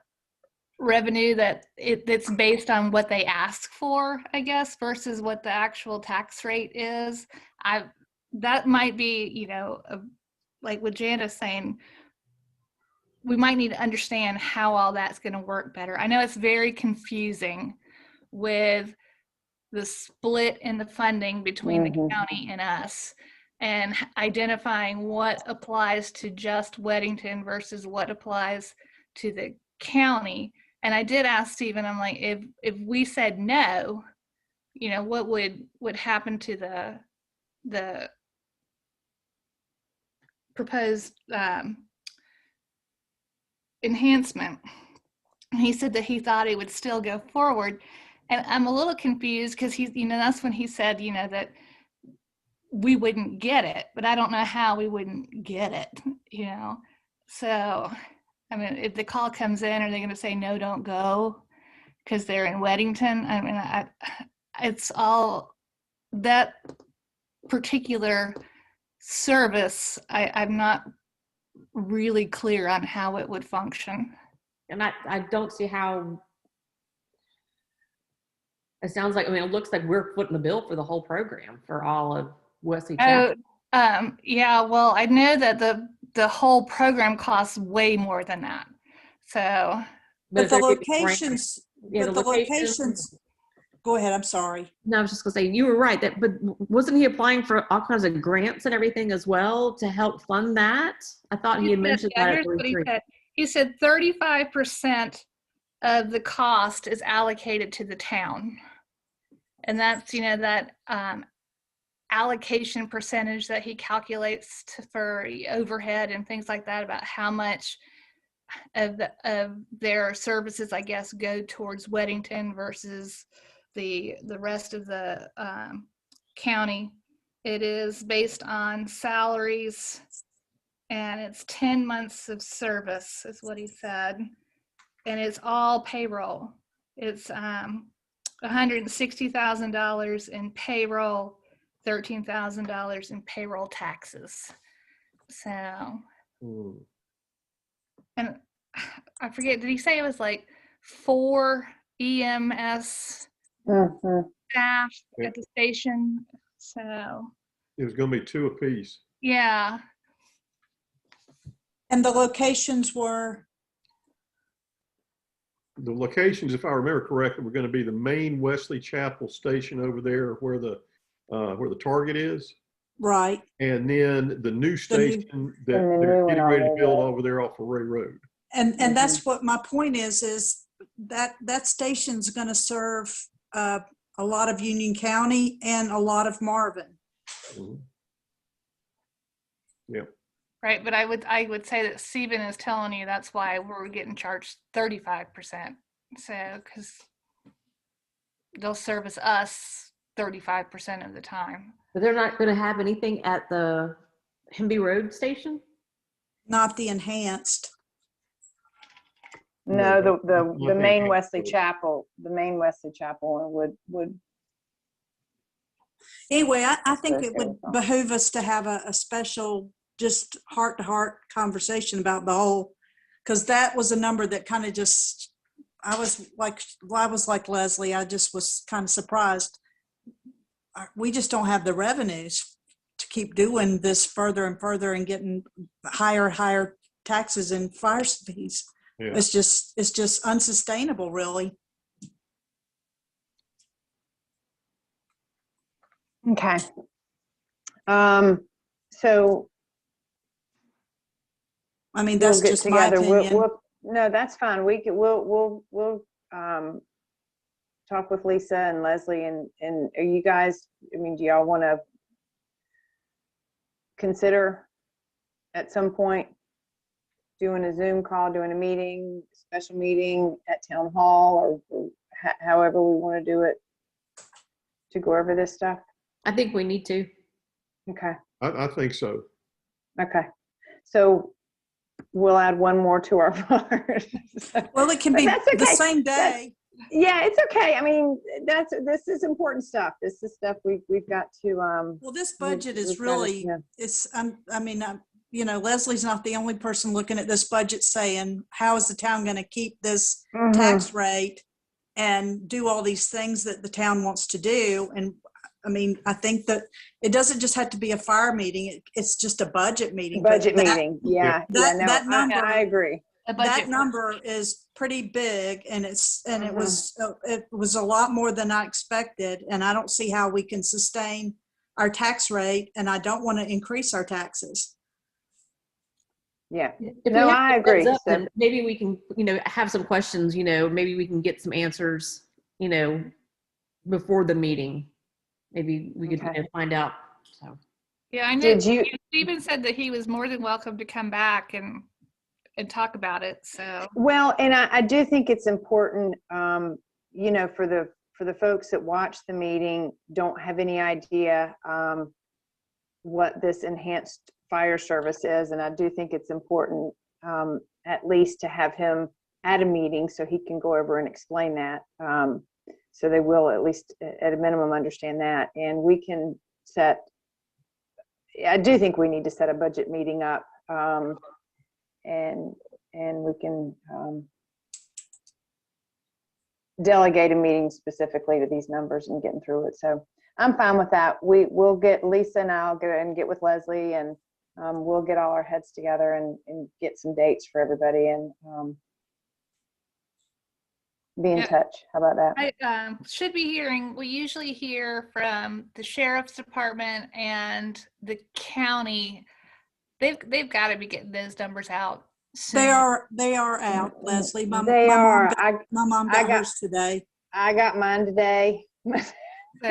revenue, that it's based on what they ask for, I guess, versus what the actual tax rate is. That might be, you know, like what Janice saying, we might need to understand how all that's going to work better. I know it's very confusing with the split in the funding between the county and us, and identifying what applies to just Weddington versus what applies to the county. And I did ask Stephen, I'm like, if we said no, you know, what would happen to the proposed enhancement? And he said that he thought it would still go forward. And I'm a little confused because he's, you know, that's when he said, you know, that we wouldn't get it, but I don't know how we wouldn't get it, you know? So, I mean, if the call comes in, are they going to say, no, don't go because they're in Weddington? I mean, it's all that particular service. I'm not really clear on how it would function. And I don't see how. It sounds like, I mean, it looks like we're footing the bill for the whole program for all of Wesley Chapel. Yeah, well, I know that the whole program costs way more than that. So, but the locations, go ahead, I'm sorry. No, I was just gonna say, you were right, but wasn't he applying for all kinds of grants and everything as well to help fund that? I thought he had mentioned that at the retreat. He said 35% of the cost is allocated to the town. And that's, you know, that allocation percentage that he calculates for overhead and things like that, about how much of their services, I guess, go towards Weddington versus the rest of the county. It is based on salaries, and it's 10 months of service is what he said. And it's all payroll. It's $160,000 in payroll, $13,000 in payroll taxes. So, and I forget, did he say it was like 4 EMS staff at the station? So it was going to be 2 apiece. Yeah. And the locations were? The locations, if I remember correctly, were going to be the main Wesley Chapel station over there where the where the Target is. Right. And then the new station that And the they're new one getting ready to over build there. over there off of Ray Road. And that's what my point is that station's going to serve a lot of Union County and a lot of Marvin. Mhm. Right, but I would say that Stephen is telling you that's why we're getting charged 35%. So, because they'll service us 35% of the time. But they're not going to have anything at the Hemby Road station? Not the enhanced. No, No, the not the the main enhanced Wesley road. Chapel, the main Wesley Chapel one would. Anyway, I think Okay, it would well. behoove us to have a special, just heart-to-heart conversation about the whole, because that was a number that kind of just, I was like Leslie, I just was kind of surprised. We just don't have the revenues to keep doing this further and further and getting higher taxes and fire fees. Yeah. It's just unsustainable, really. Okay. So I mean, we'll that's get just my together. opinion. No, that's fine. We'll talk with Lisa and Leslie and are you guys, I mean, do y'all want to consider at some point doing a Zoom call, doing a meeting, special meeting at town hall, or however we want to do it to go over this stuff? I think we need to. Okay. I think so. Okay. So we'll add one more to our flyer. Well, it can But be that's the okay. same day. Yeah, it's okay. I mean, this is important stuff. This is stuff we've got to. Well, this budget is we've gotta- really, yeah. it's, Leslie's not the only person looking at this budget saying, how is the town going to keep this Mhm. tax rate and do all these things that the town wants to do? And I mean, I think that it doesn't just have to be a fire meeting. It's just a budget meeting. But Budget that- meeting. Yeah. that- No, that number- I agree. The budget That for- number is pretty big, and it was a lot more than I expected, and I don't see how we can sustain our tax rate, and I don't want to increase our taxes. Yeah. If No, we have I the heads agree. up, then maybe we can, have some questions, maybe we can get some answers, before the meeting. Maybe we could Okay. find out. So Yeah, I know. Did you? Stephen said that he was more than welcome to come back and talk about it. So Well, and I do think it's important, for the folks that watch the meeting, don't have any idea what this enhanced fire service is. And I do think it's important at least to have him at a meeting so he can go over and explain that. So they will at least at a minimum understand that. And we can I do think we need to set a budget meeting up. And we can delegate a meeting specifically to these numbers and getting through it. So I'm fine with that. We'll get Lisa and I'll get with Leslie, and we'll get all our heads together and get some dates for everybody and be in Yeah. touch. How about that? I should be hearing, we usually hear from the sheriff's department and the county. They've got to be getting those numbers out soon. They are out, Leslie. My mom I got got- hers today. I got mine today. So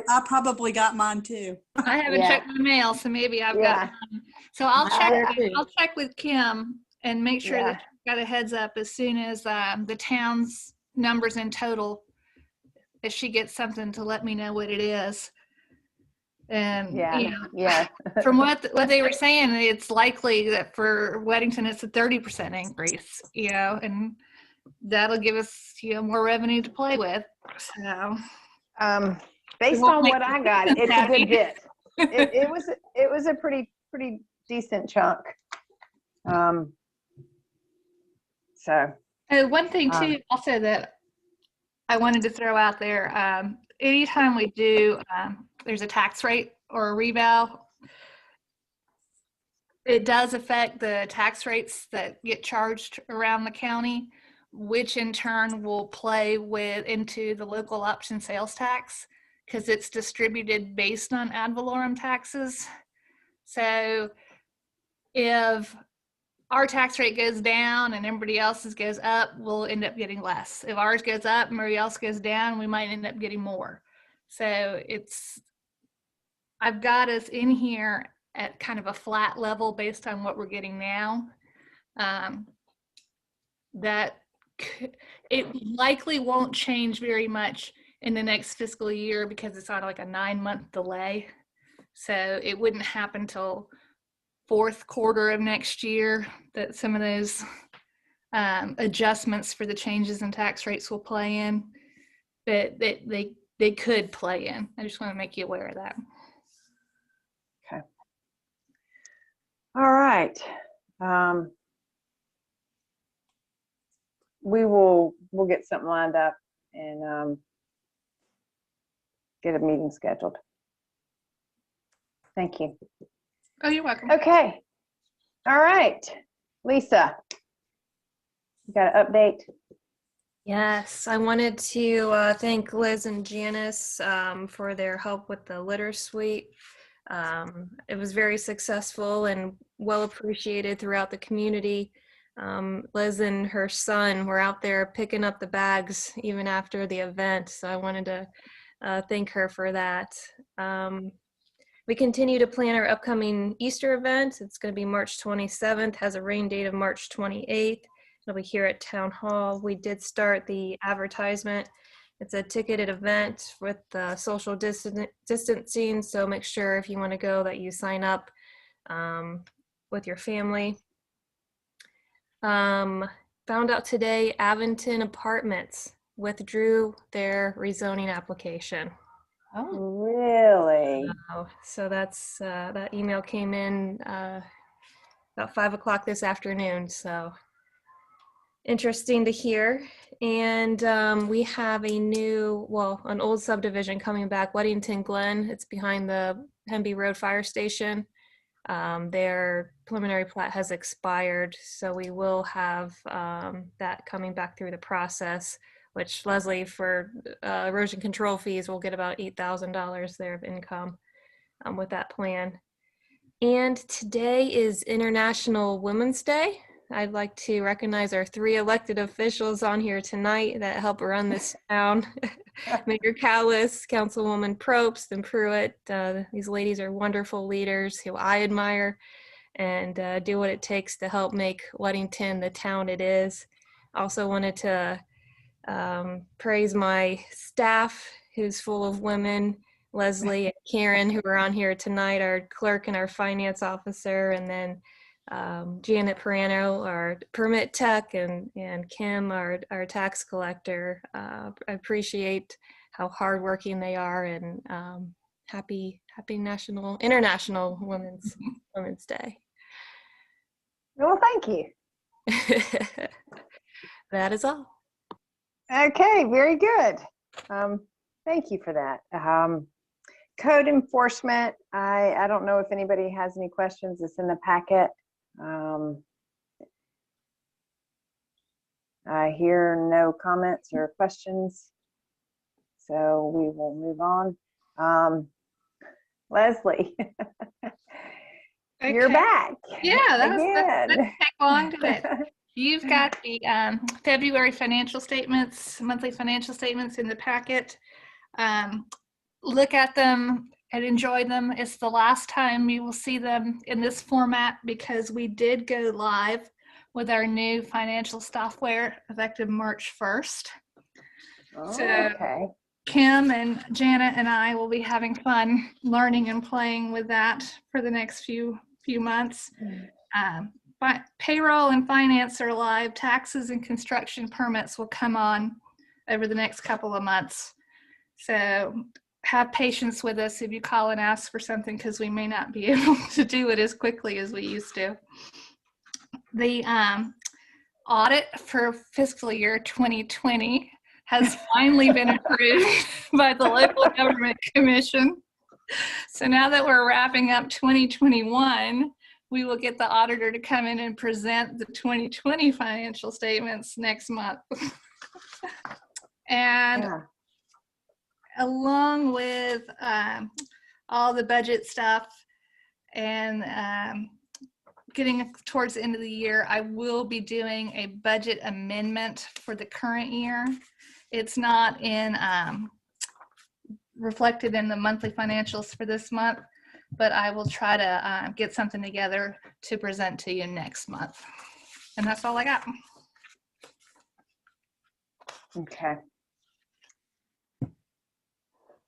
I probably got mine too. I haven't Yeah. checked my mail, so maybe I've Yeah. got mine. So I'll I check. do too. I'll check with Kim and make sure Yeah. that she's got a heads up as soon as the town's numbers in total. If she gets something to let me know what it is. And Yeah. from what they were saying, it's likely that for Weddington it's a 30% increase. And that'll give us more revenue to play with. So Based won't on make what it I got, it's a happy. good bit. It was a pretty decent chunk. So One thing too, also that I wanted to throw out there, anytime we do, there's a tax rate or a reval, it does affect the tax rates that get charged around the county, which in turn will play into the local option sales tax. because it's distributed based on ad valorem taxes. So if our tax rate goes down and everybody else's goes up, we'll end up getting less. If ours goes up and everybody else goes down, we might end up getting more. So I've got us in here at kind of a flat level based on what we're getting now. It likely won't change very much in the next fiscal year because it's on like a 9-month delay. So it wouldn't happen till fourth quarter of next year that some of those adjustments for the changes in tax rates will play in. But they could play in. I just want to make you aware of that. Okay. All right. We'll get something lined up and get a meeting scheduled. Thank you. Oh, you're welcome. Okay. All right. Lisa, you got an update? Yes, I wanted to thank Liz and Janice for their help with the litter sweep. It was very successful and well appreciated throughout the community. Liz and her son were out there picking up the bags even after the event, so I wanted to thank her for that. We continue to plan our upcoming Easter event. It's going to be March 27th, has a rain date of March 28th. It'll be here at Town Hall. We did start the advertisement. It's a ticketed event with social distancing, so make sure if you want to go that you sign up with your family. Found out today Aventon Apartments withdrew their rezoning application. Oh, really? So that's that email came in about 5 o'clock this afternoon. So interesting to hear. And we have an old subdivision coming back, Weddington Glen. It's behind the Hemby Road Fire Station. Their preliminary plat has expired, so we will have that coming back through the process, which Leslie, for erosion control fees, will get about $8,000 there of income with that plan. And today is International Women's Day. I'd like to recognize our 3 elected officials on here tonight that help run this town. Mayor Callis, Councilwoman Probst, and Pruitt. These ladies are wonderful leaders who I admire and do what it takes to help make Weddington the town it is. Also wanted to praise my staff, who's full of women, Leslie and Karen, who are on here tonight, our clerk and our finance officer, and then Janet Perano, our permit tech, and Kim, our tax collector. I appreciate how hardworking they are, and happy International Women's Day. Well, thank you. That is all. Okay, very good. Thank you for that. Code enforcement, I don't know if anybody has any questions. It's in the packet. I hear no comments or questions, so we will move on. Leslie, you're Okay. back. Yeah, that didn't again. take long, did it? You've got the February financial statements, monthly financial statements in the packet. Look at them and enjoy them. It's the last time you will see them in this format because we did go live with our new financial software effective March 1st. Oh, So okay. Kim and Janet and I will be having fun learning and playing with that for the next few months. But payroll and finance are live. Taxes and construction permits will come on over the next couple of months. So have patience with us if you call and ask for something, because we may not be able to do it as quickly as we used to. The audit for fiscal year 2020 has finally been approved by the Local Government Commission. So now that we're wrapping up 2021, we will get the auditor to come in and present the 2020 financial statements next month. And along with all the budget stuff and getting towards the end of the year, I will be doing a budget amendment for the current year. It's not in reflected in the monthly financials for this month, but I will try to get something together to present to you next month. And that's all I got. Okay.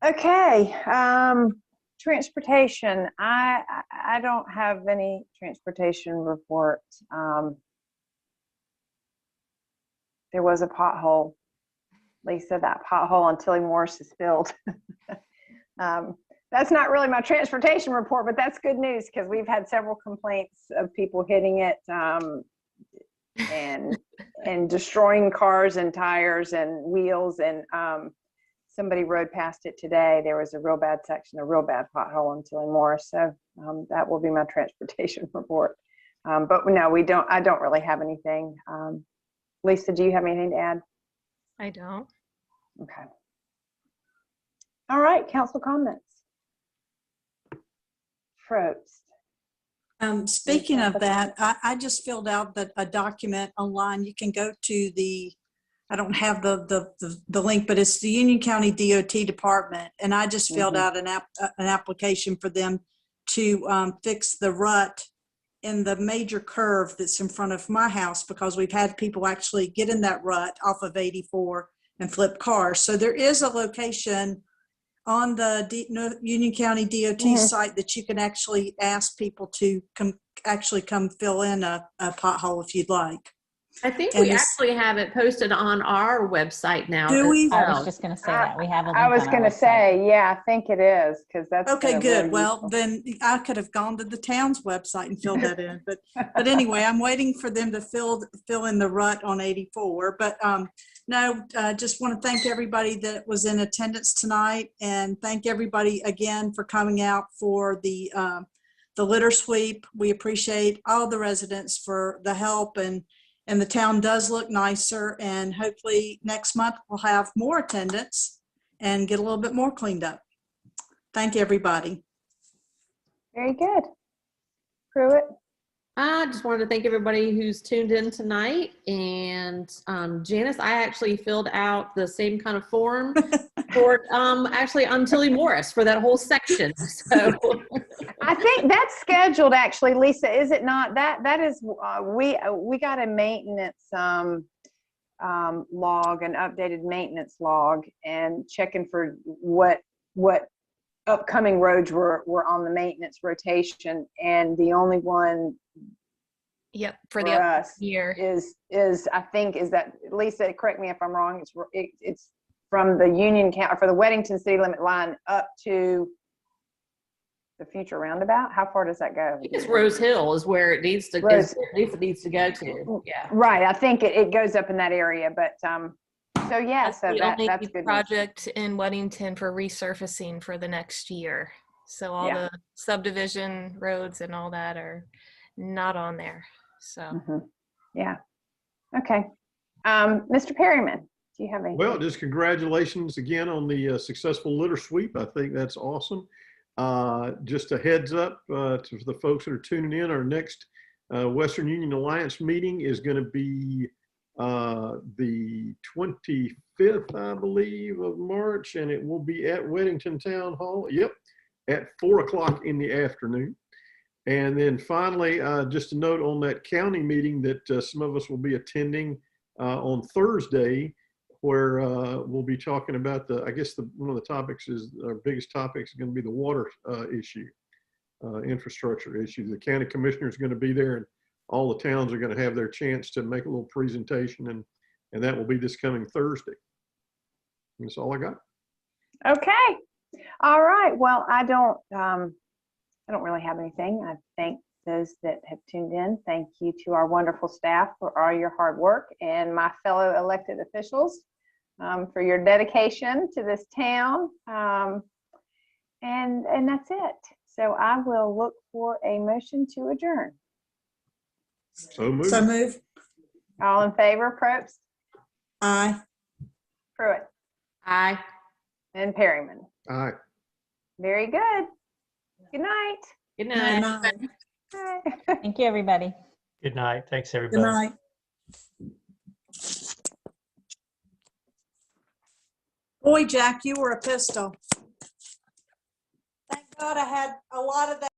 Okay, transportation. I don't have any transportation report. There was a pothole. Lisa, that pothole on Tilly Morris is filled. That's not really my transportation report, but that's good news because we've had several complaints of people hitting it and destroying cars and tires and wheels. And somebody rode past it today. There was a real bad section, a real bad pothole on Tilly Morris. So that will be my transportation report. But no, we don't. I don't really have anything. Lisa, do you have anything to add? I don't. Okay. All right, council comments. Probst. Speaking of that, I just filled out a document online. You can go to the, I don't have the link, but it's the Union County DOT department. And I just filled out an application for them to fix the rut in the major curve that's in front of my house, because we've had people actually get in that rut off of 84 and flip cars. So there is a location on the Union County DOT site that you can actually ask people to come fill in a pothole if you'd like. I think And we it's- actually have it posted on our website now. Do we? as I well. was just going to say that. We have a link I was on our going to website. say, yeah, I think it is because that's Okay, really good. Well, useful. then I could have gone to the town's website and filled that in. But anyway, I'm waiting for them to fill in the rut on 84. But no, just want to thank everybody that was in attendance tonight, and thank everybody again for coming out for the litter sweep. We appreciate all the residents for the help, and the town does look nicer, and hopefully next month we'll have more attendance and get a little bit more cleaned up. Thank you, everybody. Very good. Pruitt. I just wanted to thank everybody who's tuned in tonight. And Janice, I actually filled out the same kind of form for actually on Tilly Morris for that whole section. So I think that's scheduled actually, Lisa, is it not? That is, we got a maintenance log, an updated maintenance log, and checking for what upcoming roads were on the maintenance rotation. And the only one Yep, for for the us year. is I think is that, Lisa, correct me if I'm wrong, it's from the Union County, for the Weddington city limit line up to the future roundabout. How far does that go? I think it's Rose Hill is where it needs to, Rose- is where it needs to go to. Yeah. Right, I think it goes up in that area, but so yeah, That's so the only that's good news. project in Weddington for resurfacing for the next year. So all Yeah. the subdivision roads and all that are not on there. So Yeah. Okay. Mr. Perryman, do you have any? Well, just congratulations again on the successful litter sweep. I think that's awesome. Just a heads up to the folks that are tuning in, our next Western Union Alliance meeting is going to be the 25th, I believe, of March, and it will be at Weddington Town Hall. Yep, at 4 o'clock in the afternoon. And then finally, just a note on that county meeting that some of us will be attending on Thursday, where we'll be talking about I guess one of the topics is, our biggest topics is going to be the water issue, infrastructure issue. The county commissioner is going to be there, and all the towns are going to have their chance to make a little presentation, and that will be this coming Thursday. And that's all I got. Okay. All right. Well, I don't really have anything. I thank those that have tuned in. Thank you to our wonderful staff for all your hard work, and my fellow elected officials for your dedication to this town. And that's it. So I will look for a motion to adjourn. So moved. So move. All in favor, Probst, Aye. Pruitt, Aye. and Perryman. Aye. Very good. Good night. Good Good night. night. Bye. Thank you, everybody. Good night. Thanks, Good everybody. night. Boy, Jack, you were a pistol. Thank God I had a lot of that.